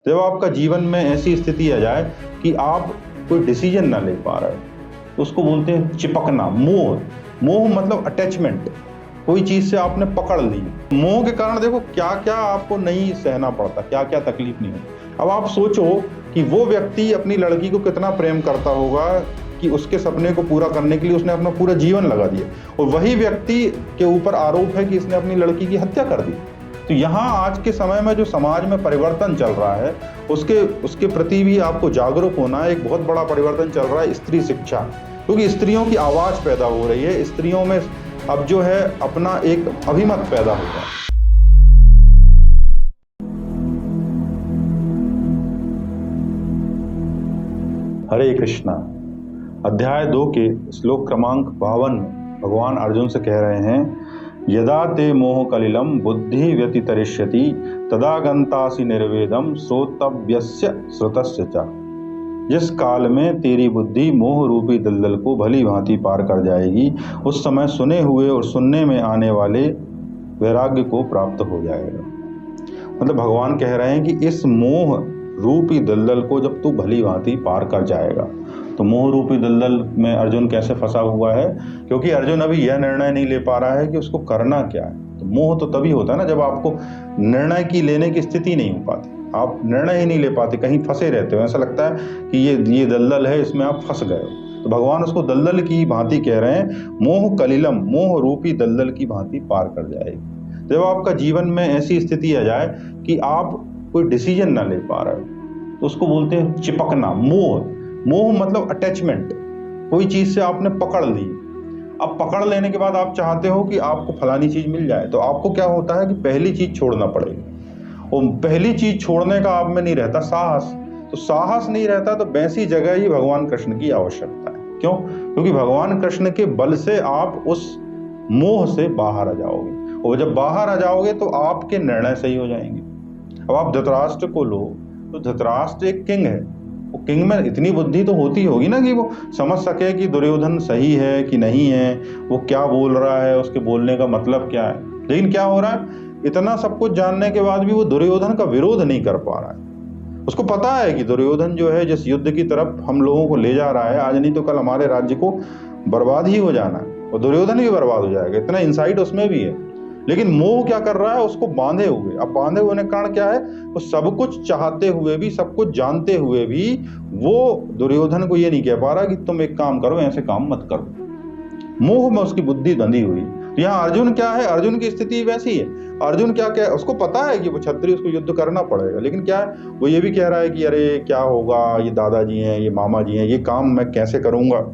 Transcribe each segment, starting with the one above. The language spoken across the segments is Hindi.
जब आपका जीवन में ऐसी स्थिति आ जाए कि आप कोई डिसीजन ना ले पा रहे तो उसको बोलते हैं चिपकना। मोह, मोह मतलब अटैचमेंट, कोई चीज से आपने पकड़ ली। मोह के कारण देखो क्या क्या आपको नहीं सहना पड़ता, क्या क्या तकलीफ नहीं होती। अब आप सोचो कि वो व्यक्ति अपनी लड़की को कितना प्रेम करता होगा कि उसके सपने को पूरा करने के लिए उसने अपना पूरा जीवन लगा दिया, और वही व्यक्ति के ऊपर आरोप है कि इसने अपनी लड़की की हत्या कर दी। तो यहाँ आज के समय में जो समाज में परिवर्तन चल रहा है उसके प्रति भी आपको जागरूक होना है। एक बहुत बड़ा परिवर्तन चल रहा है स्त्री शिक्षा, क्योंकि स्त्रियों की आवाज पैदा हो रही है, स्त्रियों में अब जो है अपना एक अभिमत पैदा हो रहा है। हरे कृष्णा। अध्याय 2 के श्लोक क्रमांक 52 में भगवान अर्जुन से कह रहे हैं, यदा ते मोह कलिलम बुद्धि व्यतितरिष्यति तदा गंतासि निर्वेदम श्रोतव्यस्य श्रुतस्य च। जिस काल में तेरी बुद्धि मोह रूपी दलदल को भली भांति पार कर जाएगी, उस समय सुने हुए और सुनने में आने वाले वैराग्य को प्राप्त हो जाएगा। मतलब भगवान कह रहे हैं कि इस मोह रूपी दलदल को जब तू भली भांति पार कर जाएगा, तो मोह रूपी दलदल में अर्जुन कैसे फंसा हुआ है? क्योंकि अर्जुन अभी यह निर्णय नहीं ले पा रहा है कि उसको करना क्या है। तो मोह तो तभी होता है ना जब आपको निर्णय की लेने की स्थिति नहीं हो पाती, आप निर्णय ही नहीं ले पाते, कहीं फंसे रहते हो, ऐसा लगता है कि ये दलदल है, इसमें आप फंस गए हो। तो भगवान उसको दलदल की भांति कह रहे हैं, मोह कलिलम, मोह रूपी दलदल की भांति पार कर जाएगी। जब आपका जीवन में ऐसी स्थिति आ जाए कि आप कोई डिसीजन ना ले पा रहे हो तो उसको बोलते हैं चिपकना। मोह, मोह मतलब अटैचमेंट, कोई चीज से आपने पकड़ ली। अब पकड़ लेने के बाद आप चाहते हो कि आपको फलानी चीज मिल जाए, तो आपको क्या होता है कि पहली चीज छोड़ना पड़ेगी, और पहली चीज छोड़ने का आप में नहीं रहता साहस। तो साहस नहीं रहता तो वैसी जगह ही भगवान कृष्ण की आवश्यकता है। क्यों? क्योंकि भगवान कृष्ण के बल से आप उस मोह से बाहर आ जाओगे, और जब बाहर आ जाओगे तो आपके निर्णय सही हो जाएंगे। अब आप धृतराष्ट्र को लो, तो धृतराष्ट्र एक किंग है, वो किंग में इतनी बुद्धि तो होती होगी ना कि वो समझ सके कि दुर्योधन सही है कि नहीं है, वो क्या बोल रहा है, उसके बोलने का मतलब क्या है। लेकिन क्या हो रहा है, इतना सब कुछ जानने के बाद भी वो दुर्योधन का विरोध नहीं कर पा रहा है। उसको पता है कि दुर्योधन जो है जिस युद्ध की तरफ हम लोगों को ले जा रहा है, आज नहीं तो कल हमारे राज्य को बर्बाद ही हो जाना है, और दुर्योधन भी बर्बाद हो जाएगा, इतना इंसाइट उसमें भी है। लेकिन मोह क्या कर रहा है, उसको बांधे हुए। अब बांधे होने का कारण क्या है, वो सब कुछ चाहते हुए भी, सब कुछ जानते हुए भी वो दुर्योधन को ये नहीं कह पा रहा कि तुम एक काम करो, ऐसे काम मत करो। मोह में उसकी बुद्धि बंधी हुई। तो यहाँ अर्जुन क्या है, अर्जुन की स्थिति वैसी है। अर्जुन क्या क्या, उसको पता है कि वो क्षत्रिय, उसको युद्ध करना पड़ेगा, लेकिन क्या है, वो ये भी कह रहा है कि अरे क्या होगा, ये दादाजी हैं, ये मामा जी हैं, ये काम मैं कैसे करूंगा।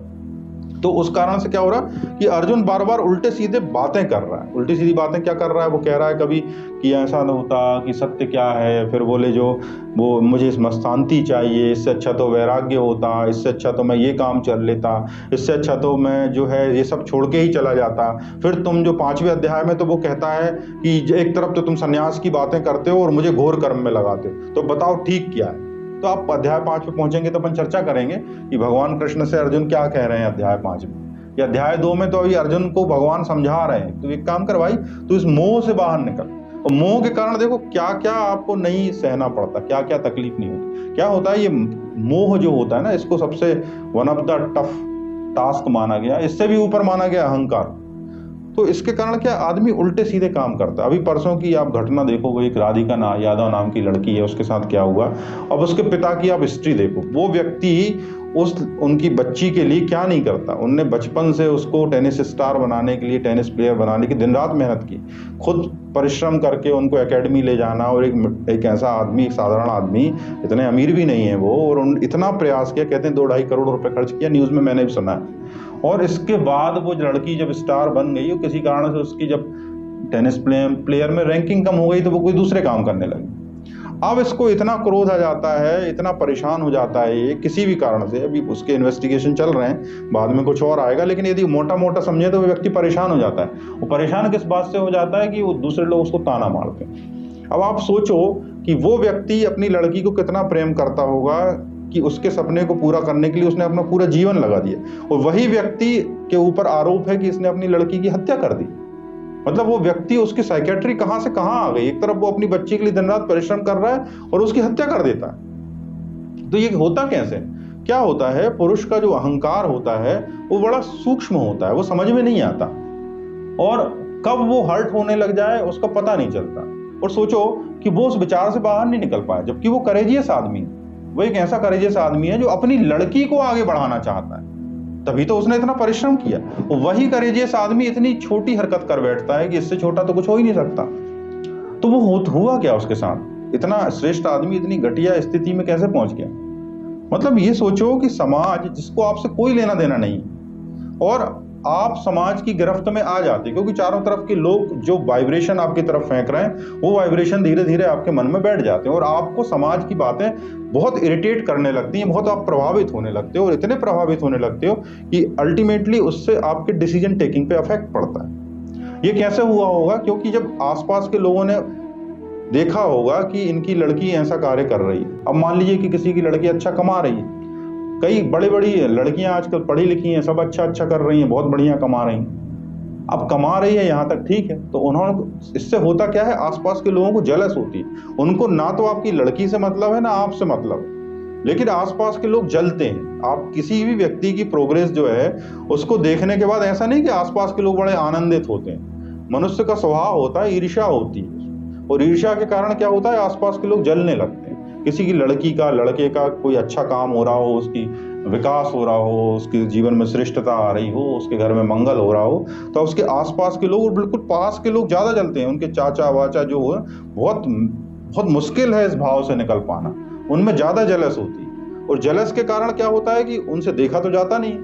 तो उस कारण से क्या हो रहा है कि अर्जुन बार बार उल्टे सीधे बातें कर रहा है। उल्टी सीधी बातें क्या कर रहा है, वो कह रहा है कभी कि ऐसा न होता, कि सत्य क्या है, फिर बोले जो वो मुझे इसमें शांति चाहिए, इससे अच्छा तो वैराग्य होता, इससे अच्छा तो मैं ये काम कर लेता, इससे अच्छा तो मैं जो है ये सब छोड़ के ही चला जाता। फिर तुम जो 5वें अध्याय में तो वो कहता है कि एक तरफ तो तुम सन्यास की बातें करते हो और मुझे घोर कर्म में लगाते हो, तो बताओ ठीक क्या है। तो आप अध्याय 5 पे पहुंचेंगे तो अपन चर्चा करेंगे कि भगवान कृष्ण से अर्जुन क्या कह रहे हैं अध्याय 5 में। या अध्याय 2 में तो अभी अर्जुन को भगवान समझा रहे हैं, तो एक काम कर भाई, तो इस मोह से बाहर निकल। और मोह के कारण देखो क्या क्या आपको नहीं सहना पड़ता, क्या क्या तकलीफ नहीं होती। क्या होता है, ये मोह जो होता है ना, इसको सबसे one of the tough task माना गया, इससे भी ऊपर माना गया अहंकार। तो इसके कारण क्या, आदमी उल्टे सीधे काम करता है। अभी परसों की आप घटना देखोगे, एक राधिका यादव नाम की लड़की है, उसके साथ क्या हुआ। अब उसके पिता की आप हिस्ट्री देखो, वो व्यक्ति उनकी बच्ची के लिए क्या नहीं करता। उनने बचपन से उसको टेनिस स्टार बनाने के लिए, टेनिस प्लेयर बनाने की दिन रात मेहनत की, खुद परिश्रम करके उनको एकेडमी ले जाना। और एक ऐसा आदमी, एक साधारण आदमी, इतने अमीर भी नहीं है वो, और इतना प्रयास किया, कहते हैं 2-2.5 करोड़ रुपए खर्च किया, न्यूज में मैंने भी सुना है। और इसके बाद वो लड़की जब स्टार बन गई, और किसी कारण से उसकी जब टेनिस प्लेयर में रैंकिंग कम हो गई, तो वो कोई दूसरे काम करने लगी। अब इसको इतना क्रोध आ जाता है, इतना परेशान हो जाता है ये किसी भी कारण से। अभी उसके इन्वेस्टिगेशन चल रहे हैं, बाद में कुछ और आएगा, लेकिन यदि मोटा मोटा समझे तो वो व्यक्ति परेशान हो जाता है। वो परेशान किस बात से हो जाता है कि वो दूसरे लोग उसको ताना मारते हैं। अब आप सोचो कि वो व्यक्ति अपनी लड़की को कितना प्रेम करता होगा कि उसके सपने को पूरा करने के लिए उसने अपना पूरा जीवन लगा दिया, और वही व्यक्ति के ऊपर आरोप है कि इसने अपनी लड़की की हत्या कर दी। मतलब वो व्यक्ति, उसकी साइकेट्री कहां से कहां आ गई। एक तरफ वो अपनी बच्ची के लिए दिन रात परिश्रम कर रहा है और उसकी हत्या कर देता है। तो ये होता कैसे, क्या होता है, पुरुष का जो अहंकार होता है वो बड़ा सूक्ष्म होता है, वो समझ में नहीं आता, और कब वो हर्ट होने लग जाए उसका पता नहीं चलता। और सोचो कि वो उस विचार से बाहर नहीं निकल पाया, जबकि वो करेजियस आदमी है, वो एक ऐसा करेजियस आदमी है जो अपनी लड़की को आगे बढ़ाना चाहता है, तभी तो उसने इतना परिश्रम किया। वही करेजियस आदमी इतनी छोटी हरकत कर बैठता है कि इससे छोटा तो कुछ हो ही नहीं सकता। तो वो हुआ क्या उसके साथ, इतना श्रेष्ठ आदमी इतनी घटिया स्थिति में कैसे पहुंच गया। मतलब ये सोचो कि समाज जिसको आपसे कोई लेना देना नहीं, और आप समाज की गिरफ्त में आ जाते, क्योंकि चारों तरफ के लोग जो वाइब्रेशन आपकी तरफ फेंक रहे हैं वो वाइब्रेशन धीरे धीरे आपके मन में बैठ जाते हैं, और आपको समाज की बातें बहुत इरिटेट करने लगती हैं, बहुत आप प्रभावित होने लगते हो, और इतने प्रभावित होने लगते हो कि अल्टीमेटली उससे आपके डिसीजन टेकिंग पे इफेक्ट पड़ता है। ये कैसे हुआ होगा, क्योंकि जब आसपास के लोगों ने देखा होगा कि इनकी लड़की ऐसा कार्य कर रही है। अब मान लीजिए कि किसी की लड़की अच्छा कमा रही है, कई बड़ी बड़ी लड़कियां आजकल पढ़ी लिखी हैं, सब अच्छा अच्छा कर रही हैं, बहुत बढ़िया कमा रही हैं। अब कमा रही है यहाँ तक ठीक है, तो उन्होंने, इससे होता क्या है, आसपास के लोगों को जेलस होती है। उनको ना तो आपकी लड़की से मतलब है ना आपसे मतलब है, लेकिन आसपास के लोग जलते हैं। आप किसी भी व्यक्ति की प्रोग्रेस जो है उसको देखने के बाद ऐसा नहीं कि आसपास के लोग बड़े आनंदित होते हैं। मनुष्य का स्वभाव होता है, ईर्ष्या होती है, और ईर्ष्या के कारण क्या होता है, आसपास के लोग जलने लगते हैं। किसी की लड़की का, लड़के का कोई अच्छा काम हो रहा हो, उसकी विकास हो रहा हो, उसके जीवन में श्रेष्ठता आ रही हो, उसके घर में मंगल हो रहा हो, तो उसके आसपास के लोग और बिल्कुल पास के लोग ज्यादा जलते हैं। उनके चाचा वाचा जो है, बहुत बहुत मुश्किल है इस भाव से निकल पाना, उनमें ज्यादा जलस होती है। और जलस के कारण क्या होता है कि उनसे देखा तो जाता नहीं,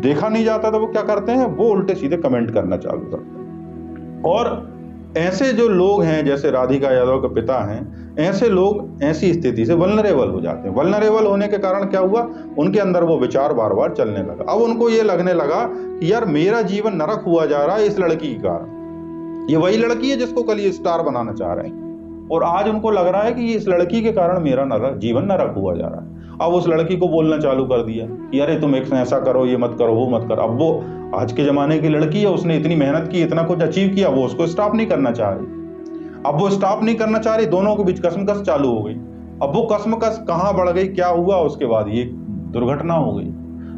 देखा नहीं जाता, तो वो क्या करते हैं, वो उल्टे सीधे कमेंट करना चालू करते हैं। और ऐसे जो लोग हैं, जैसे राधिका यादव के पिता हैं, ऐसे लोग ऐसी स्थिति से वल्नरेबल हो जाते हैं। वल्नरेबल होने के कारण क्या हुआ, उनके अंदर वो विचार बार बार चलने लगा। अब उनको ये लगने लगा कि यार मेरा जीवन नरक हुआ जा रहा है इस लड़की के कारण। ये वही लड़की है जिसको कल ये स्टार बनाना चाह रहे हैं, और आज उनको लग रहा है कि इस लड़की के कारण मेरा जीवन नरक हुआ जा रहा है। अब उस लड़की को बोलना चालू कर दिया कि अरे तुम एक ऐसा करो, ये मत करो, वो मत करो। अब वो आज के जमाने की लड़की है, उसने इतनी मेहनत की, इतना कुछ अचीव किया, वो उसको स्टॉप नहीं करना चाह रही। अब वो स्टॉप नहीं करना चाह रही, दोनों के बीच कसमकस चालू हो गई। अब वो कसमकस कहाँ बढ़ गई, क्या हुआ, उसके बाद ये दुर्घटना हो गई।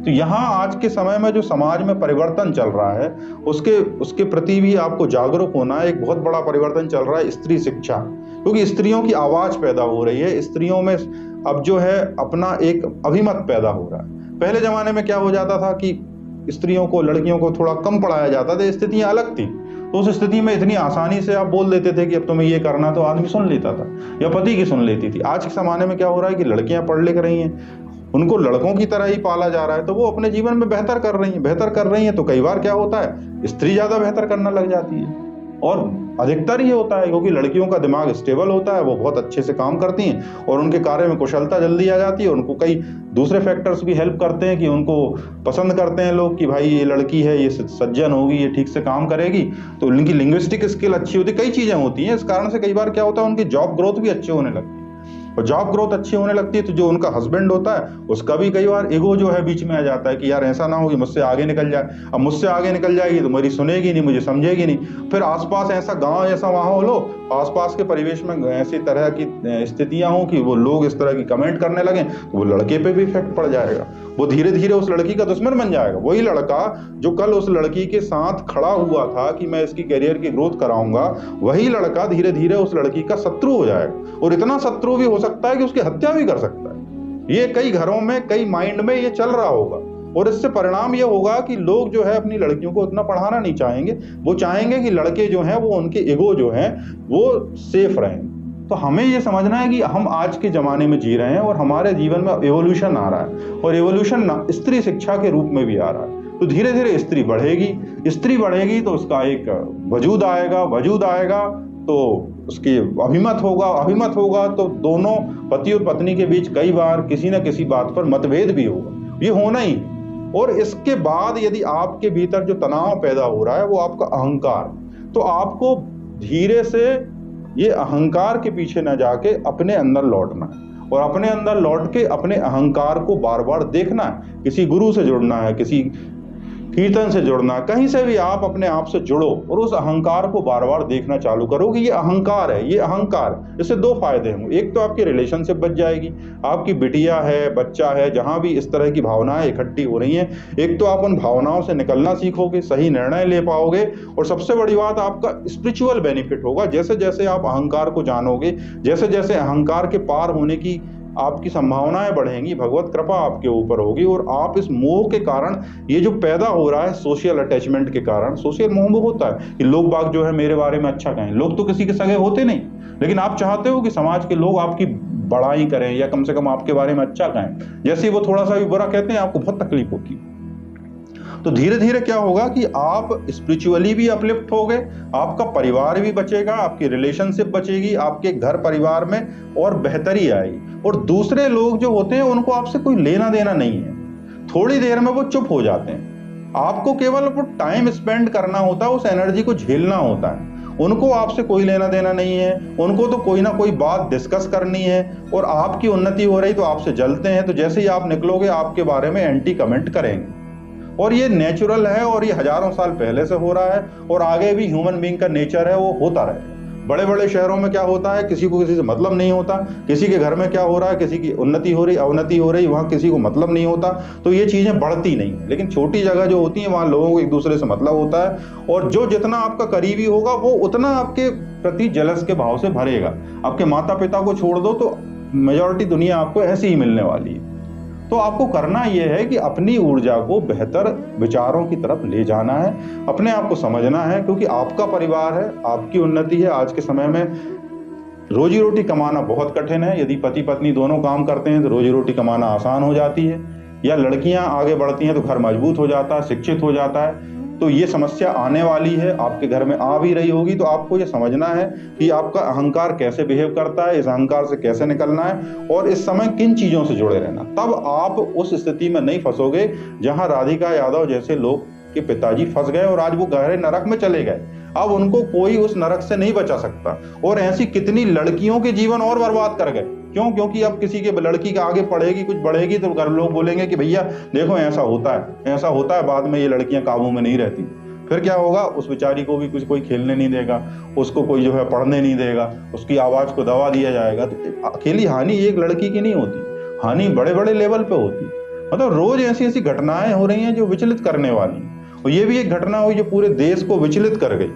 तो यहाँ आज के समय में जो समाज में परिवर्तन चल रहा है, उसके प्रति भी आपको जागरूक होना है। एक बहुत बड़ा परिवर्तन चल रहा है स्त्री शिक्षा, क्योंकि स्त्रियों की आवाज पैदा हो रही है, स्त्रियों में अब जो है अपना एक अभिमत पैदा हो रहा है। पहले जमाने में क्या हो जाता था कि स्त्रियों को, लड़कियों को थोड़ा कम पढ़ाया जाता था, स्थितियां अलग थी। तो उस स्थिति में इतनी आसानी से आप बोल देते थे कि अब तुम्हें ये करना, तो आदमी सुन लेता था, या पति की सुन लेती थी। आज के जमाने में क्या हो रहा है कि लड़कियां पढ़ लिख रही हैं, उनको लड़कों की तरह ही पाला जा रहा है, तो वो अपने जीवन में बेहतर कर रही हैं। तो कई बार क्या होता है, स्त्री ज्यादा बेहतर करना लग जाती है, और अधिकतर ये होता है क्योंकि लड़कियों का दिमाग स्टेबल होता है, वो बहुत अच्छे से काम करती हैं, और उनके कार्य में कुशलता जल्दी आ जाती है। उनको कई दूसरे फैक्टर्स भी हेल्प करते हैं कि उनको पसंद करते हैं लोग कि भाई ये लड़की है, ये सज्जन होगी, ये ठीक से काम करेगी, तो उनकी लिंग्विस्टिक स्किल अच्छी होती है, कई चीजें होती हैं। इस कारण से कई बार क्या होता है, उनकी जॉब ग्रोथ भी अच्छी होने लगती है। और जॉब ग्रोथ अच्छी होने लगती है तो जो उनका हस्बैंड होता है उसका भी कई बार ईगो जो है बीच में आ जाता है कि यार ऐसा ना हो कि मुझसे आगे निकल जाए। अब मुझसे आगे निकल जाएगी तो मेरी सुनेगी नहीं, मुझे समझेगी नहीं। फिर आसपास ऐसा गांव ऐसा माहौल हो, आसपास के परिवेश में ऐसी तरह की स्थितियां हो कि वो लोग इस तरह की कमेंट करने लगे, तो वो लड़के पे भी इफेक्ट पड़ जाएगा। वो धीरे धीरे उस लड़की का दुश्मन बन जाएगा। वही लड़का जो कल उस लड़की के साथ खड़ा हुआ था कि मैं इसकी करियर की ग्रोथ कराऊंगा, वही लड़का धीरे धीरे उस लड़की का शत्रु हो जाएगा, और इतना शत्रु भी हो सकता है कि उसकी हत्या भी कर सकता है। ये कई घरों में, कई माइंड में ये चल रहा होगा, और इससे परिणाम ये होगा कि लोग जो है अपनी लड़कियों को उतना पढ़ाना नहीं चाहेंगे। वो चाहेंगे कि लड़के जो हैं वो उनके ईगो जो हैं वो सेफ रहें। तो हमें ये समझना है कि हम आज के ज़माने में जी रहे हैं, और हमारे जीवन में एवोल्यूशन आ रहा है, और एवोल्यूशन स्त्री शिक्षा के रूप में भी आ रहा है। तो धीरे धीरे स्त्री बढ़ेगी तो उसका एक वजूद आएगा तो उसकी अभिमत होगा तो दोनों पति और पत्नी के बीच कई बार किसी न किसी बात पर मतभेद भी होगा, ये होना ही। और इसके बाद यदि आपके भीतर जो तनाव पैदा हो रहा है वो आपका अहंकार, तो आपको धीरे से ये अहंकार के पीछे न जाके अपने अंदर लौटना है, और अपने अंदर लौट के अपने अहंकार को बार बार देखना है। किसी गुरु से जुड़ना है, कीर्तन से जुड़ना, कहीं से भी आप अपने आप से जुड़ो और उस अहंकार को बार बार देखना चालू करो कि ये अहंकार है, ये अहंकार। इससे दो फायदे होंगे, एक तो आपकी रिलेशनशिप बच जाएगी, आपकी बिटिया है, बच्चा है, जहां भी इस तरह की भावनाएं इकट्ठी हो रही हैं, एक तो आप उन भावनाओं से निकलना सीखोगे, सही निर्णय ले पाओगे, और सबसे बड़ी बात आपका स्पिरिचुअल बेनिफिट होगा। जैसे जैसे आप अहंकार को जानोगे, जैसे जैसे अहंकार के पार होने की आपकी संभावनाएं बढ़ेंगी, भगवत कृपा आपके ऊपर होगी, और आप इस मोह के कारण, ये जो पैदा हो रहा है सोशल अटैचमेंट के कारण, सोशल मोह होता है कि लोग बाग जो है मेरे बारे में अच्छा कहें। लोग तो किसी के सगे होते नहीं, लेकिन आप चाहते हो कि समाज के लोग आपकी बड़ाई करें या कम से कम आपके बारे में अच्छा कहें। जैसे वो थोड़ा सा भी बुरा कहते हैं आपको बहुत तकलीफ होती है। तो धीरे धीरे क्या होगा कि आप स्पिरिचुअली भी अपलिफ्ट होगे, आपका परिवार भी बचेगा, आपकी रिलेशनशिप बचेगी, आपके घर परिवार में और बेहतरी आएगी, और दूसरे लोग जो होते हैं उनको आपसे कोई लेना देना नहीं है। थोड़ी देर में वो चुप हो जाते हैं, आपको केवल वो टाइम स्पेंड करना होता है, उस एनर्जी को झेलना होता है। उनको आपसे कोई लेना देना नहीं है, उनको तो कोई ना कोई बात डिस्कस करनी है, और आपकी उन्नति हो रही तो आपसे जलते हैं, तो जैसे ही आप निकलोगे आपके बारे में एंटी कमेंट करेंगे। और ये नेचुरल है, और ये हजारों साल पहले से हो रहा है, और आगे भी ह्यूमन बीइंग का नेचर है, वो होता रहेगा। बड़े बड़े शहरों में क्या होता है, किसी को किसी से मतलब नहीं होता, किसी के घर में क्या हो रहा है, किसी की उन्नति हो रही अवनति हो रही, वहां किसी को मतलब नहीं होता, तो ये चीजें बढ़ती नहीं। लेकिन छोटी जगह जो होती है वहां लोगों को एक दूसरे से मतलब होता है, और जो जितना आपका करीबी होगा वो उतना आपके प्रति जलस के भाव से भरेगा। आपके माता पिता को छोड़ दो तो मेजॉरिटी दुनिया आपको ऐसी ही मिलने वाली है। तो आपको करना यह है कि अपनी ऊर्जा को बेहतर विचारों की तरफ ले जाना है, अपने आप को समझना है, क्योंकि आपका परिवार है, आपकी उन्नति है। आज के समय में रोजी रोटी कमाना बहुत कठिन है। यदि पति पत्नी दोनों काम करते हैं तो रोजी रोटी कमाना आसान हो जाती है, या लड़कियां आगे बढ़ती हैं तो घर मजबूत हो जाता है, शिक्षित हो जाता है। तो ये समस्या आने वाली है, आपके घर में आ भी रही होगी। तो आपको ये समझना है कि आपका अहंकार कैसे बिहेव करता है, इस अहंकार से कैसे निकलना है, और इस समय किन चीजों से जुड़े रहना। तब आप उस स्थिति में नहीं फंसोगे जहां राधिका यादव जैसे लोग के पिताजी फंस गए और आज वो गहरे नरक में चले गए। अब उनको कोई उस नरक से नहीं बचा सकता, और ऐसी कितनी लड़कियों के जीवन और बर्बाद कर गए। क्यों? क्योंकि अब किसी के लड़की का आगे पढ़ेगी, कुछ बढ़ेगी, तो घर लोग बोलेंगे कि भैया देखो ऐसा होता है, ऐसा होता है। बाद में ये लड़कियां काबू में नहीं रहती, फिर क्या होगा, उस बेचारी को भी कुछ कोई खेलने नहीं देगा, उसको कोई जो है पढ़ने नहीं देगा, उसकी आवाज को दबा दिया जाएगा। तो अकेली हानि एक लड़की की नहीं होती, हानि बड़े बड़े लेवल पे होती। मतलब रोज ऐसी ऐसी घटनाएं हो रही हैं जो विचलित करने वाली, और ये भी एक घटना हुई जो पूरे देश को विचलित कर गई।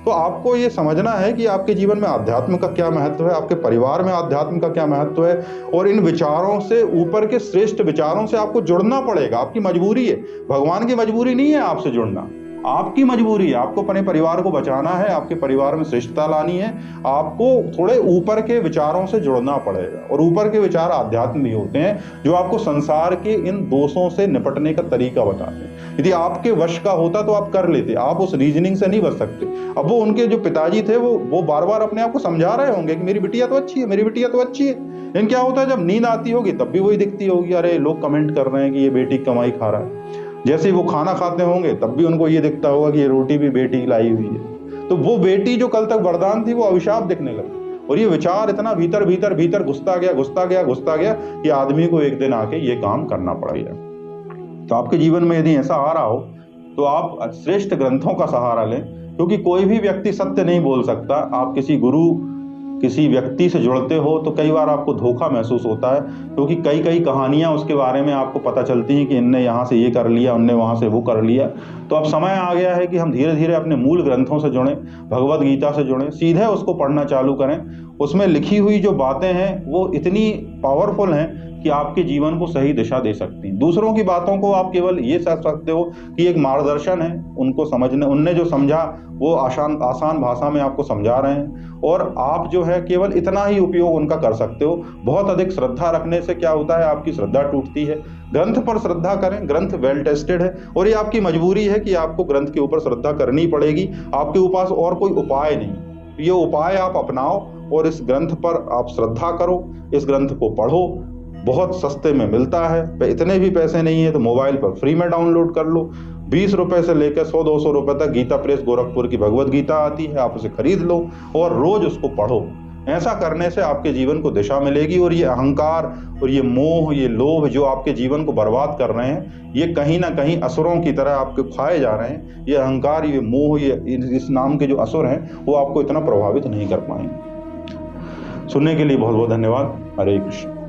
तो आपको ये समझना है कि आपके जीवन में आध्यात्म का क्या महत्व है, आपके परिवार में आध्यात्म का क्या महत्व है, और इन विचारों से, ऊपर के श्रेष्ठ विचारों से आपको जुड़ना पड़ेगा। आपकी मजबूरी है, भगवान की मजबूरी नहीं है आपसे जुड़ना, आपकी मजबूरी है। आपको अपने परिवार को बचाना है, आपके परिवार में श्रेष्ठता लानी है, आपको थोड़े ऊपर के विचारों से जुड़ना पड़ेगा। और ऊपर के विचार आध्यात्म भी होते हैं, जो आपको संसार के इन दोषों से निपटने का तरीका बताते हैं। यदि आपके वश का होता तो आप कर लेते, आप उस रीजनिंग से नहीं बच सकते। अब वो उनके जो पिताजी थे वो बार बार अपने आप को समझा रहे होंगे कि मेरी बिटिया तो अच्छी है, मेरी बिटिया तो अच्छी है। लेकिन क्या होता है, जब नींद आती होगी तब भी वही दिखती होगी, अरे लोग कमेंट कर रहे हैं कि ये बेटी कमाई खा रहा है। जैसे ही वो खाना खाते होंगे तब भी उनको ये दिखता होगा कि ये रोटी भी बेटी लाई हुई है। तो वो बेटी जो कल तक वरदान थी वो अभिशाप दिखने लगी, और ये विचार इतना भीतर भीतर भीतर घुसता गया कि आदमी को एक दिन आके ये काम करना पड़ेगा। तो आपके जीवन में यदि ऐसा आ रहा हो तो आप श्रेष्ठ ग्रंथों का सहारा लें, क्योंकि कोई भी व्यक्ति सत्य नहीं बोल सकता। आप किसी गुरु, किसी व्यक्ति से जुड़ते हो तो कई बार आपको धोखा महसूस होता है, क्योंकि कई कई कहानियां उसके बारे में आपको पता चलती हैं कि इनने यहाँ से ये कर लिया, उनने वहाँ से वो कर लिया। तो अब समय आ गया है कि हम धीरे धीरे अपने मूल ग्रंथों से जुड़ें, भगवद गीता से जुड़ें, सीधे उसको पढ़ना चालू करें। उसमें लिखी हुई जो बातें हैं वो इतनी पावरफुल हैं कि आपके जीवन को सही दिशा दे सकती हैं। दूसरों की बातों को आप केवल ये समझ सकते हो कि एक मार्गदर्शन है, उनको समझने, उनने जो समझा वो आसान भाषा में आपको समझा रहे हैं, और आप जो है केवल इतना ही उपयोग उनका कर सकते हो। बहुत अधिक श्रद्धा रखने से क्या होता है, आपकी श्रद्धा टूटती है। ग्रंथ पर श्रद्धा करें, ग्रंथ वेल टेस्टेड है, और ये आपकी मजबूरी है कि आपको ग्रंथ के ऊपर श्रद्धा करनी पड़ेगी। आपके पास और कोई उपाय नहीं, ये उपाय आप अपनाओ और इस ग्रंथ पर आप श्रद्धा करो, इस ग्रंथ को पढ़ो। बहुत सस्ते में मिलता है, इतने भी पैसे नहीं है तो मोबाइल पर फ्री में डाउनलोड कर लो। 20 रुपए से लेकर 100-200 रुपए तक गीता प्रेस गोरखपुर की भगवद गीता आती है, आप उसे खरीद लो और रोज उसको पढ़ो। ऐसा करने से आपके जीवन को दिशा मिलेगी और ये अहंकार और ये मोह, ये लोभ जो आपके जीवन को बर्बाद कर रहे हैं, ये कहीं ना कहीं असुरों की तरह आपके खाए जा रहे हैं। ये अहंकार, ये मोह, ये इस नाम के जो असुर हैं वो आपको इतना प्रभावित नहीं कर पाएंगे। सुनने के लिए बहुत बहुत धन्यवाद। हरे कृष्ण।